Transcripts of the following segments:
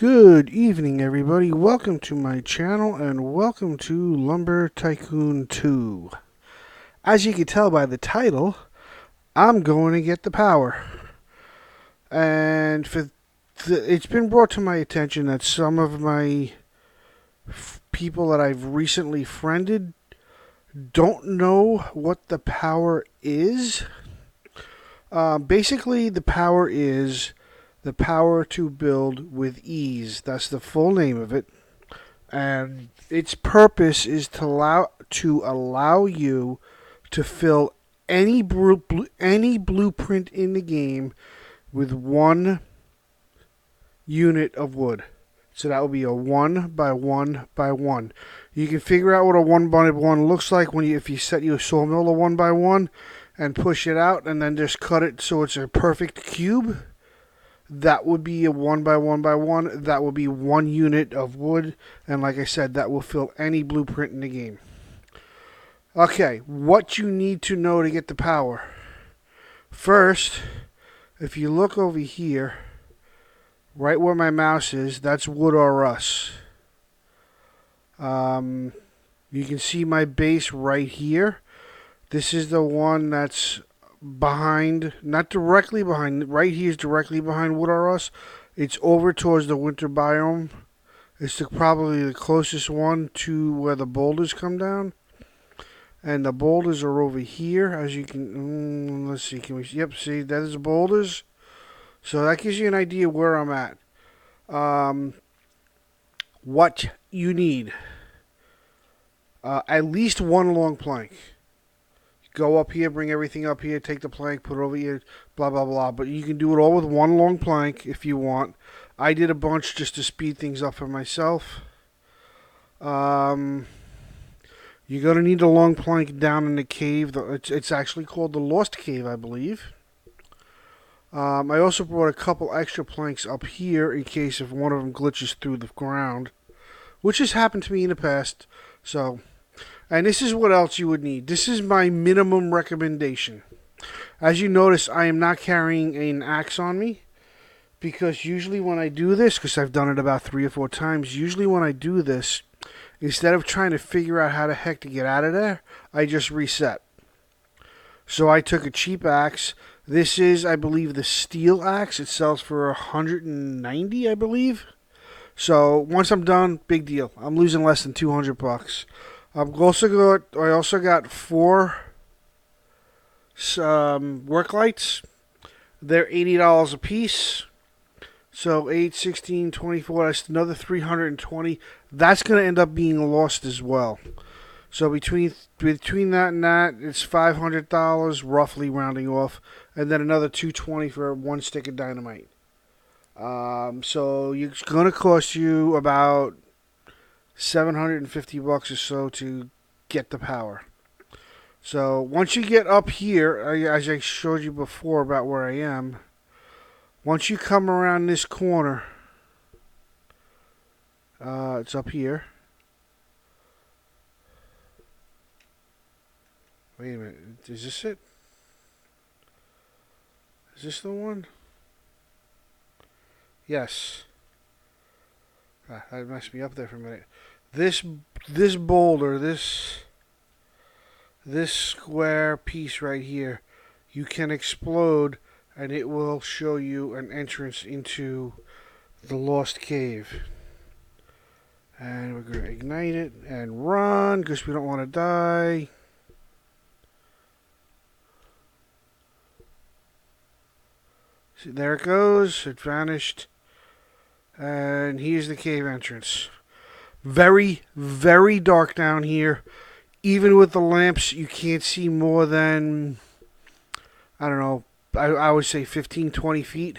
Good evening, everybody. Welcome to my channel and welcome to Lumber Tycoon 2. As you can tell by the title, I'm going to get the power. And it's been brought to my attention that some of my people that I've recently friended don't know what the power is. Basically, the power is the power to build with ease. That's the full name of it. And its purpose is to allow you to fill any blueprint in the game with one unit of wood. So that will be a 1 by 1 by 1. You can figure out what a 1 by 1 looks like if you set your sawmill to 1 by 1 and push it out and then just cut it so it's a perfect cube. That would be a 1 by 1 by 1. That will be one unit of wood. And like I said, that will fill any blueprint in the game. Okay, what you need to know to get the power. First, if you look over here, right where my mouse is, that's wood or rust. You can see my base right here. This is the one that's behind, not directly behind, right here is directly behind wood or rust. It's over towards the winter biome. It's probably the closest one to where the boulders come down. And the boulders are over here, as you can, let's see, yep, see, that is the boulders. So that gives you an idea where I'm at. What you need. At least one long plank. Go up here, bring everything up here, take the plank, put it over here, blah, blah, blah. But you can do it all with one long plank if you want. I did a bunch just to speed things up for myself. You're going to need a long plank down in the cave. It's actually called the Lost Cave, I believe. I also brought a couple extra planks up here in case if one of them glitches through the ground, which has happened to me in the past. So... And this is what else you would need. This is my minimum recommendation. As you notice, I am not carrying an axe on me. Because usually when I do this, because I've done it about 3 or 4 times, usually when I do this, instead of trying to figure out how the heck to get out of there, I just reset. So I took a cheap axe. This is, I believe, the steel axe. It sells for 190, I believe. So once I'm done, big deal. I'm losing less than 200 bucks. I also got 4 work lights. They're $80 a piece. So 8, 16, 24, that's another 320. That's going to end up being lost as well. So between that and that, it's $500, roughly rounding off. And then another $220 for 1 stick of dynamite. So it's going to cost you about $750 or so to get the power. So once you get up here, as I showed you before about where I am, once you come around this corner, it's up here. Wait a minute, is this it? Is this the one? Yes. That messed me up there for a minute. This boulder, this square piece right here, you can explode and it will show you an entrance into the Lost Cave. And we're going to ignite it and run because we don't want to die. See, there it goes. It vanished. And here's the cave entrance. Very, very dark down here. Even with the lamps, you can't see more than, I don't know, I would say 15, 20 feet.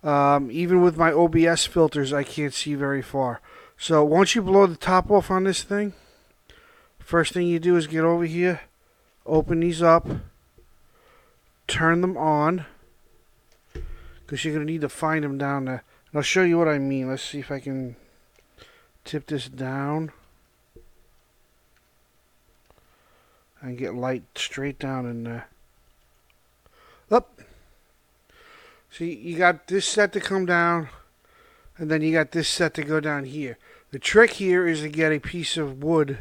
Even with my OBS filters, I can't see very far. So once you blow the top off on this thing, first thing you do is get over here, open these up, turn them on, because you're going to need to find them down there. And I'll show you what I mean. Let's see if I can tip this down and get light straight down in there. Up. See, you got this set to come down. And then you got this set to go down here. The trick here is to get a piece of wood,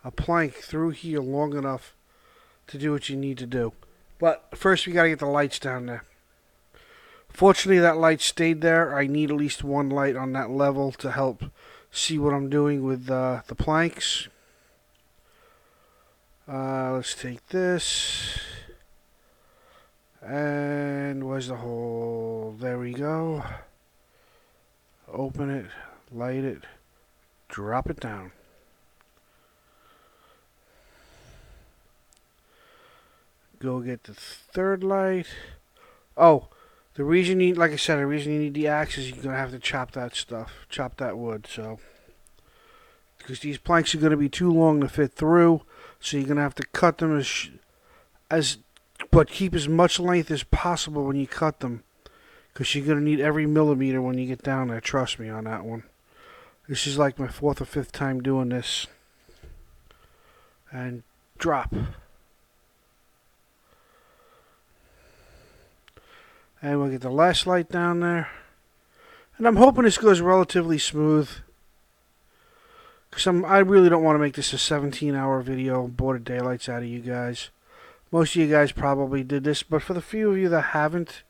a plank, through here long enough to do what you need to do. But first we got to get the lights down there. Fortunately, that light stayed there. I need at least one light on that level to help see what I'm doing with the planks. Let's take this. And where's the hole? There we go. Open it, light it, drop it down. Go get the third light. Oh, the reason you, like I said, the reason you need the axe is you're going to have to chop that stuff, chop that wood, so. Because these planks are going to be too long to fit through, so you're going to have to cut them but keep as much length as possible when you cut them. Because you're going to need every millimeter when you get down there, trust me on that one. This is like my 4th or 5th time doing this. And drop. And we'll get the last light down there. And I'm hoping this goes relatively smooth. Because I really don't want to make this a 17-hour video, bore the daylights out of you guys. Most of you guys probably did this, but for the few of you that haven't,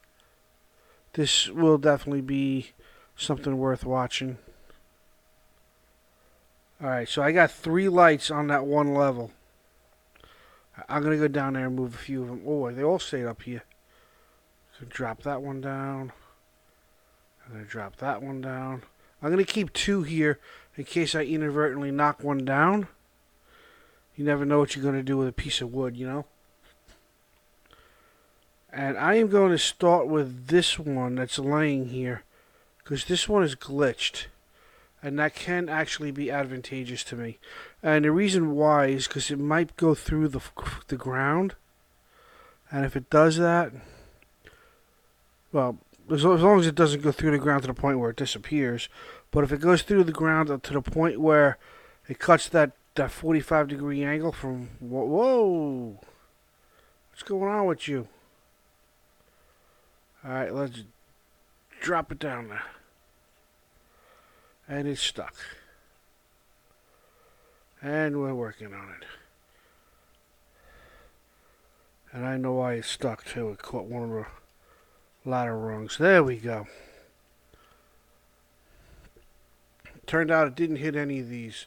this will definitely be something worth watching. Alright, so I got 3 lights on that one level. I'm going to go down there and move a few of them. Oh, they all stayed up here. So drop that one down. I'm going to drop that one down. I'm going to keep 2 here in case I inadvertently knock one down. You never know what you're going to do with a piece of wood, you know? And I am going to start with this one that's laying here, because this one is glitched. And that can actually be advantageous to me. And the reason why is because it might go through the ground. And if it does that, well, as long as it doesn't go through the ground to the point where it disappears. But if it goes through the ground to the point where it cuts that 45-degree angle from... Whoa! What's going on with you? Alright, let's drop it down there. And it's stuck. And we're working on it. And I know why it's stuck too. It caught one of the ladder rungs. There we go. Turned out it didn't hit any of these.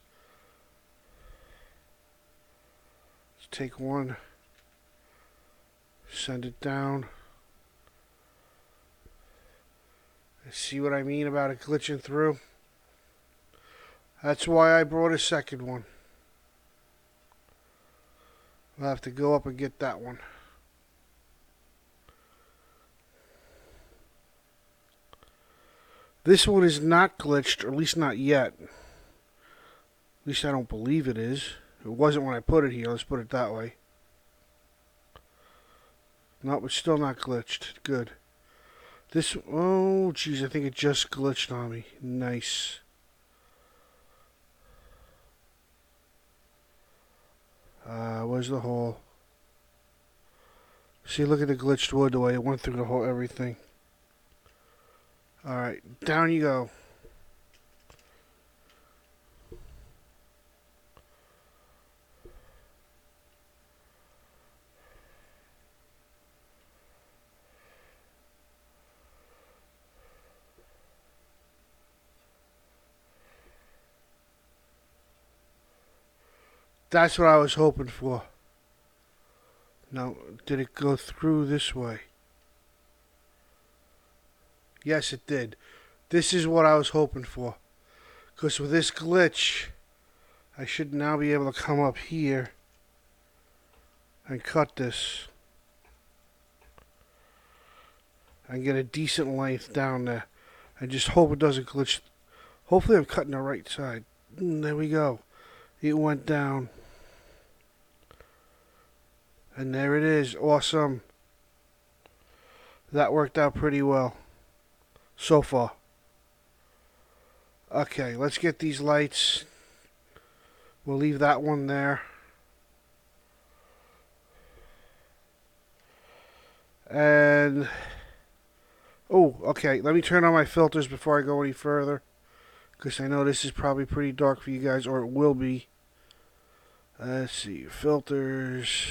Let's take one. Send it down. See what I mean about it glitching through? That's why I brought a second one. I'll have to go up and get that one. This one is not glitched, or at least not yet. At least I don't believe it is. It wasn't when I put it here, let's put it that way. No, it's still not glitched. Good. This, oh jeez, I think it just glitched on me. Nice. Where's the hole? See, look at the glitched wood, the way it went through the whole everything. Alright, down you go. That's what I was hoping for. Now, did it go through this way? Yes, it did. This is what I was hoping for. Because with this glitch, I should now be able to come up here and cut this. And get a decent length down there. I just hope it doesn't glitch. Hopefully I'm cutting the right side. There we go. It went down. And there it is. Awesome. That worked out pretty well. So far. Okay, let's get these lights. We'll leave that one there. And... Oh, okay. Let me turn on my filters before I go any further, because I know this is probably pretty dark for you guys, or it will be. Let's see, filters.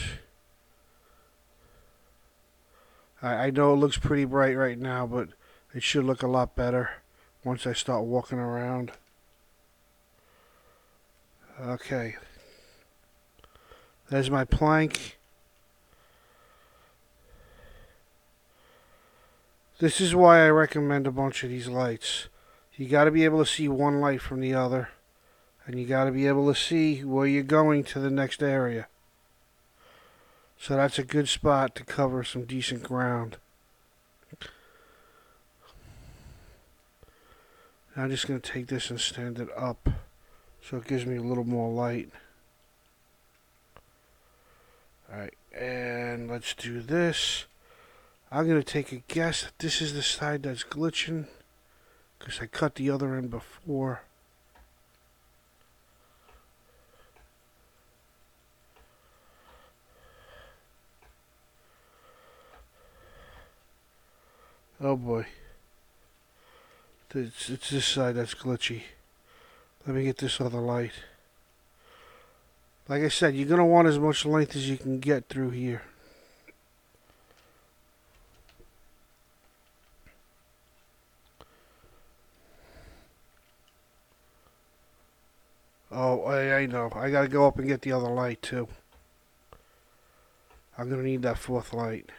I know it looks pretty bright right now, but it should look a lot better once I start walking around. Okay. There's my plank. This is why I recommend a bunch of these lights. You got to be able to see one light from the other, and you got to be able to see where you're going to the next area. So that's a good spot to cover some decent ground. Now I'm just going to take this and stand it up so it gives me a little more light. Alright, and let's do this. I'm going to take a guess that this is the side that's glitching, because I cut the other end before. Oh boy. It's this side that's glitchy. Let me get this other light. Like I said, you're going to want as much length as you can get through here. Oh, I know. I got to go up and get the other light too. I'm going to need that fourth light.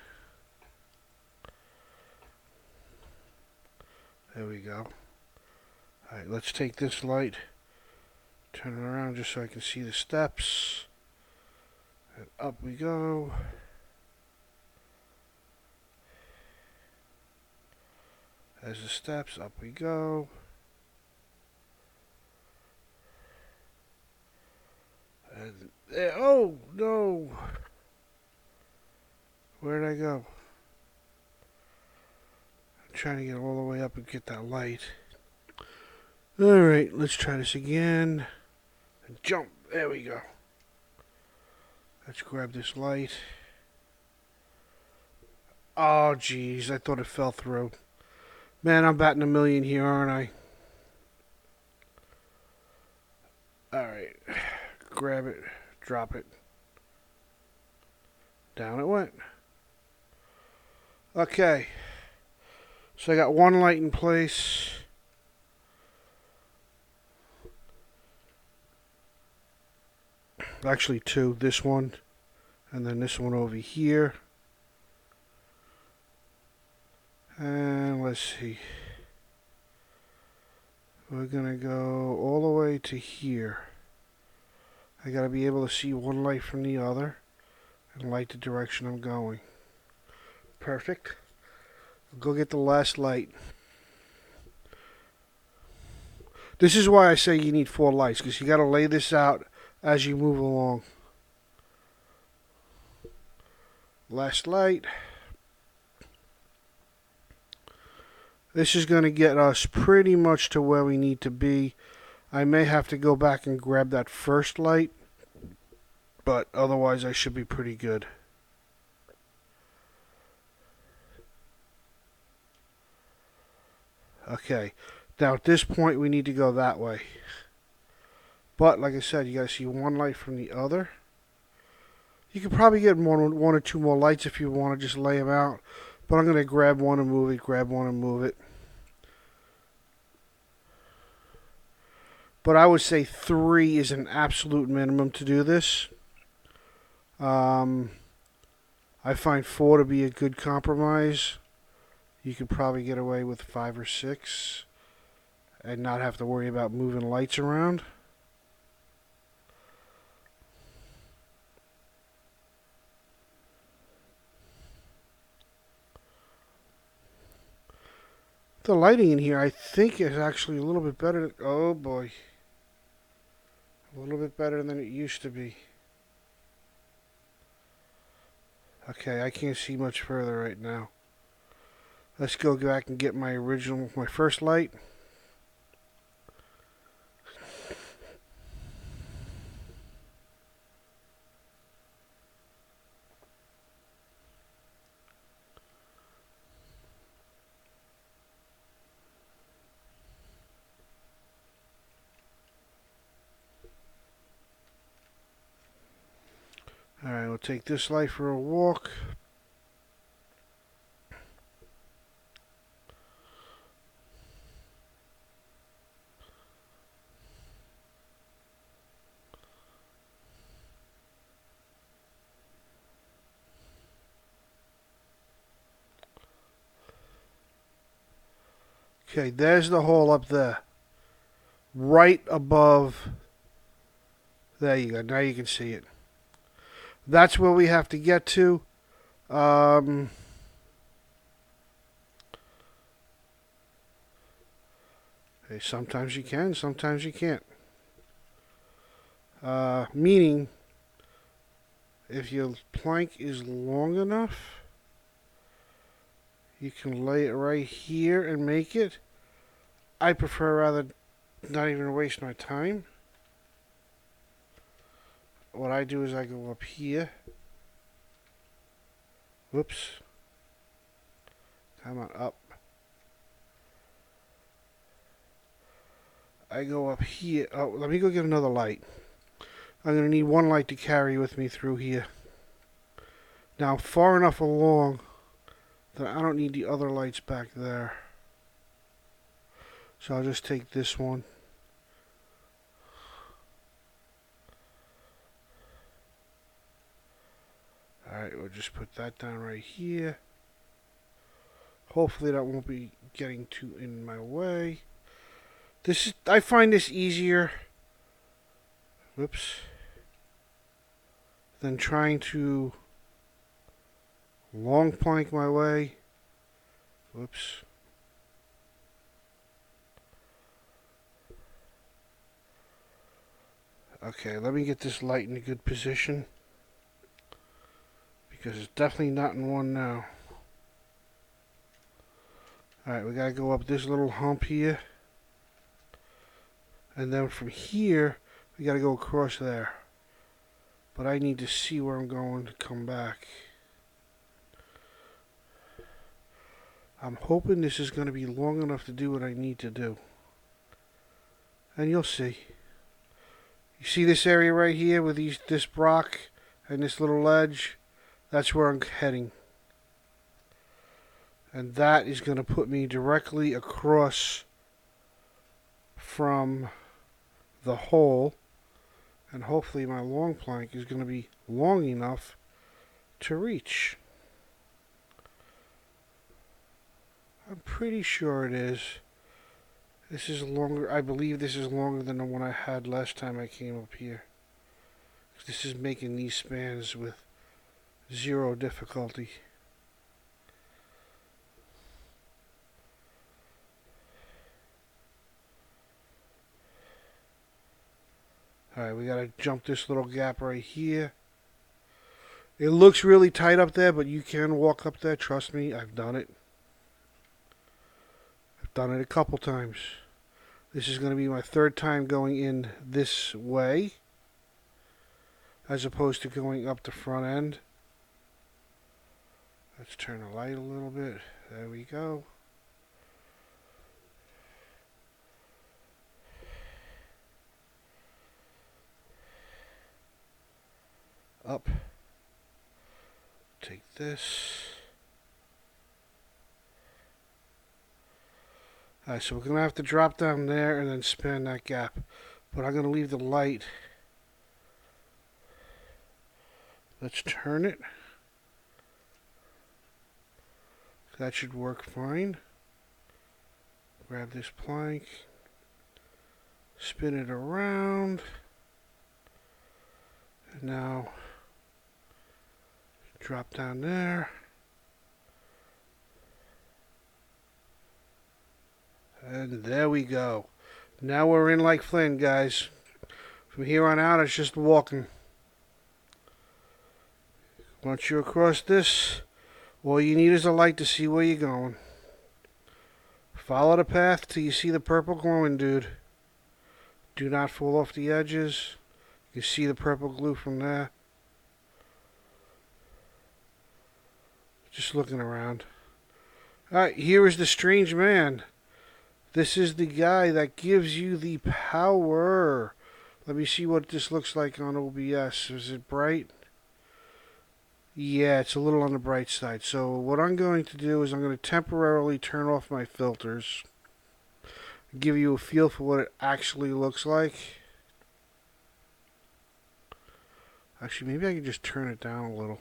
There we go. Alright, let's take this light, turn it around just so I can see the steps. And up we go. There's the steps, up we go. And there, oh no! Where did I go? I'm trying to get all the way up and get that light. Alright, let's try this again. And jump. There we go. Let's grab this light. Oh, jeez. I thought it fell through. Man, I'm batting a million here, aren't I? Alright. Grab it. Drop it. Down it went. Okay. So I got one light in place. Actually two. This one. And then this one over here. And let's see. We're going to go all the way to here. I got to be able to see one light from the other and light the direction I'm going. Perfect. I'll go get the last light. This is why I say you need 4 lights, because you got to lay this out as you move along. Last light. This is going to get us pretty much to where we need to be. I may have to go back and grab that first light, but otherwise I should be pretty good. Okay, now at this point we need to go that way. But like I said, you got to see one light from the other. You could probably get one or two more lights if you want to just lay them out. But I'm going to grab one and move it, grab one and move it. But I would say 3 is an absolute minimum to do this. I find 4 to be a good compromise. You could probably get away with 5 or 6 and not have to worry about moving lights around. The lighting in here, I think, is actually a little bit better. Oh boy. A little bit better than it used to be. Okay, I can't see much further right now. Let's go back and get my first light. So take this light for a walk. Okay, there's the hole up there. Right above. There you go. Now you can see it. That's where we have to get to. Okay, sometimes you can, sometimes you can't. Meaning, if your plank is long enough, you can lay it right here and make it. I prefer rather not even waste my time. What I do is I go up here. Whoops. Come on, up. I go up here. Oh, let me go get another light. I'm going to need one light to carry with me through here. Now, far enough along that I don't need the other lights back there. So I'll just take this one. Alright, we'll just put that down right here. Hopefully that won't be getting too in my way. I find this easier. Whoops. Than trying to long plank my way. Whoops. Okay, let me get this light in a good position. Because it's definitely not in one now. Alright, we gotta go up this little hump here. And then from here, we gotta go across there. But I need to see where I'm going to come back. I'm hoping this is going to be long enough to do what I need to do. And you'll see. You see this area right here with this rock and this little ledge? That's where I'm heading. And that is going to put me directly across from the hole. And hopefully my long plank is going to be long enough to reach. I'm pretty sure it is. This is longer. I believe this is longer than the one I had last time I came up here. This is making these spans with 0 difficulty. Alright, we gotta jump this little gap right here. It looks really tight up there, but you can walk up there. Trust me, I've done it. I've done it a couple times. This is going to be my 3rd time going in this way, as opposed to going up the front end. Let's turn the light a little bit. There we go. Up. Take this. Alright, so we're going to have to drop down there and then span that gap. But I'm going to leave the light. Let's turn it. That should work fine. Grab this plank. Spin it around. And now drop down there. And there we go. Now we're in like Flynn, guys. From here on out, it's just walking. Once you're across this, all you need is a light to see where you're going. Follow the path till you see the purple glowing, dude. Do not fall off the edges. You see the purple glue from there. Just looking around. Alright, here is the strange man. This is the guy that gives you the power. Let me see what this looks like on OBS. Is it bright? Yeah, it's a little on the bright side. So what I'm going to do is I'm going to temporarily turn off my filters, give you a feel for what it actually looks like. Actually, maybe I can just turn it down a little.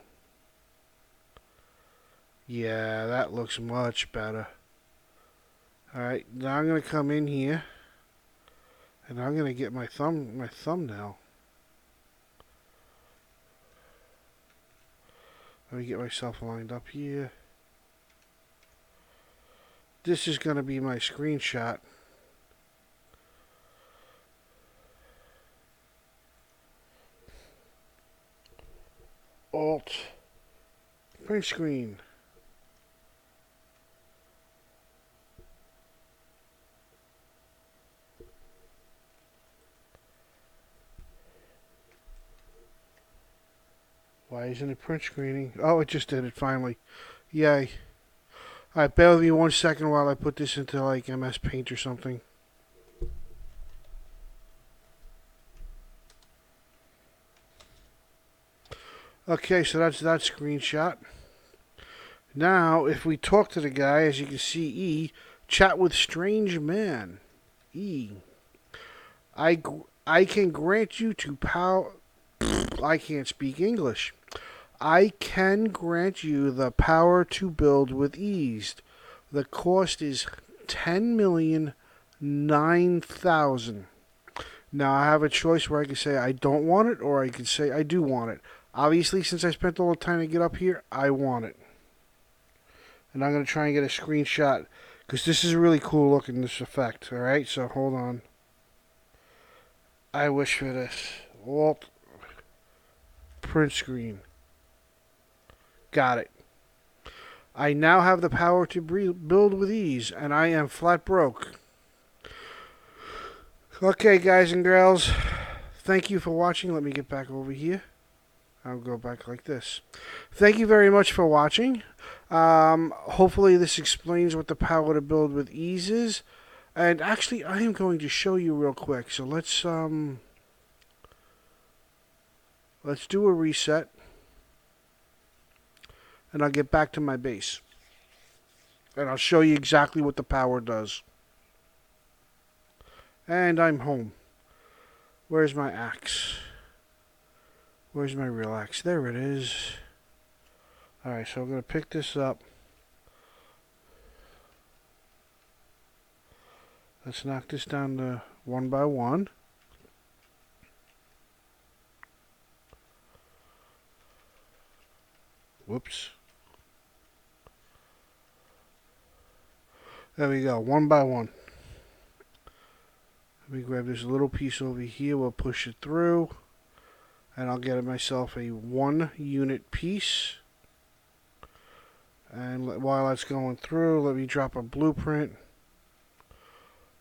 Yeah, that looks much better. Alright, now I'm going to come in here, and I'm going to get my thumbnail. Let me get myself lined up here. This is going to be my screenshot. Alt, print screen. Why isn't it print screening? Oh, it just did it finally. Yay. Alright, bear with me 1 second while I put this into like MS Paint or something. Okay, so that's that screenshot. Now, if we talk to the guy, as you can see, E, chat with strange man. E. I can grant you to power... I can't speak English. I can grant you the power to build with ease. The cost is 10,009,000. Now I have a choice where I can say I don't want it, or I can say I do want it. Obviously, since I spent all the time to get up here, I want it. And I'm going to try and get a screenshot, because this is really cool looking, this effect. Alright, so hold on. I wish for this. Alt, print screen. Got it. I now have the power to build with ease, and I am flat broke. Okay, guys and girls, thank you for watching. Let me get back over here. I'll go back like this. Thank you very much for watching. Hopefully this explains what the power to build with ease is. And actually, I am going to show you real quick. So let's do a reset. And I'll get back to my base. And I'll show you exactly what the power does. And I'm home. Where's my axe? Where's my real axe? There it is. Alright, so I'm going to pick this up. Let's knock this down to 1 by 1. Whoops. There we go, 1 by 1. Let me grab this little piece over here. We'll push it through. And I'll get myself a 1 unit piece. And while that's going through, let me drop a blueprint.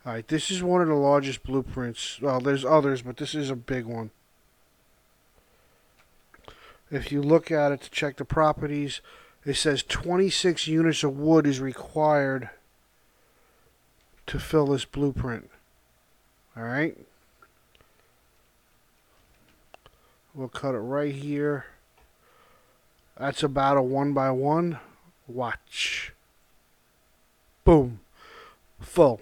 Alright, this is one of the largest blueprints. Well, there's others, but this is a big one. If you look at it to check the properties, it says 26 units of wood is required to fill this blueprint. Alright. We'll cut it right here. That's about a 1 by 1. Watch. Boom. Full.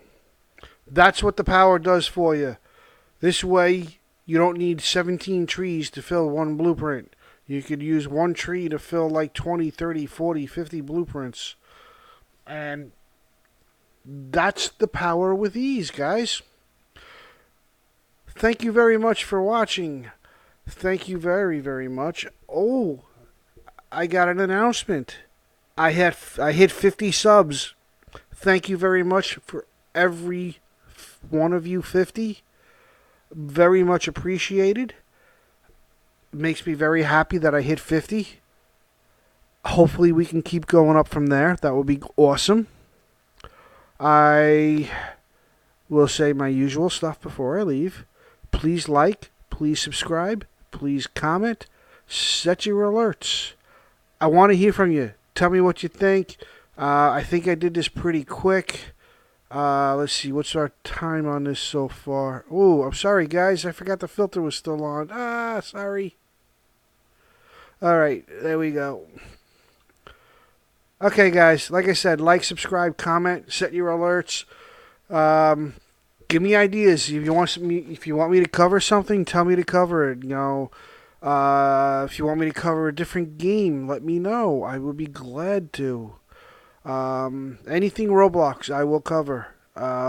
That's what the power does for you. This way, you don't need 17 trees to fill 1 blueprint. You could use 1 tree to fill like 20, 30, 40, 50 blueprints. And that's the power with ease, guys. Thank you very much for watching. Thank you very, very much. Oh, I got an announcement. I hit 50 subs. Thank you very much for every one of you 50. Very much appreciated. Makes me very happy that I hit 50. Hopefully we can keep going up from there. That would be awesome. I will say my usual stuff before I leave. Please like, please subscribe, please comment, set your alerts. I want to hear from you. Tell me what you think. I think I did this pretty quick. Let's see, what's our time on this so far? Oh, I'm sorry, guys. I forgot the filter was still on. Sorry. All right, there we go. Okay, guys. Like I said, like, subscribe, comment, set your alerts. Um, Give me ideas. If you want me to cover something, tell me to cover it. If you want me to cover a different game, let me know. I would be glad to. Anything Roblox, I will cover.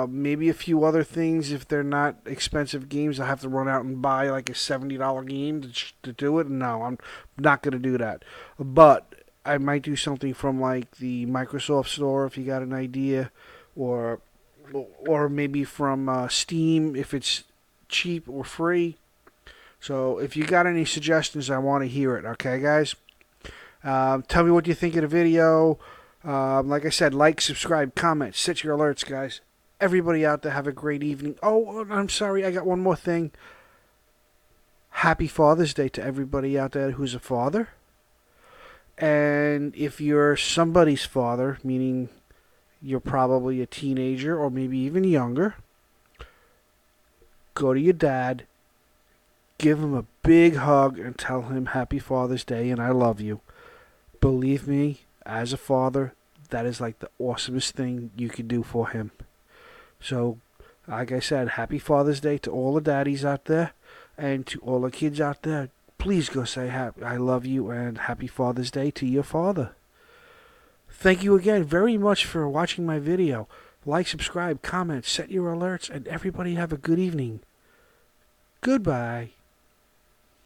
Maybe a few other things if they're not expensive games. I have to run out and buy like a $70 game to do it. No, I'm not gonna do that. But I might do something from like the Microsoft Store if you got an idea, or maybe from Steam if it's cheap or free. So if you got any suggestions, I want to hear it. Okay, guys. Tell me what you think of the video. Like I said, like, subscribe, comment, set your alerts, guys. Everybody out there, have a great evening. Oh, I'm sorry, I got one more thing. Happy Father's Day to everybody out there who's a father. And if you're somebody's father, meaning you're probably a teenager or maybe even younger, go to your dad, give him a big hug, and tell him Happy Father's Day and I love you. Believe me, as a father, that is like the awesomest thing you can do for him. So, like I said, Happy Father's Day to all the daddies out there and to all the kids out there. Please go say I love you and Happy Father's Day to your father. Thank you again very much for watching my video. Like, subscribe, comment, set your alerts, and everybody have a good evening. Goodbye.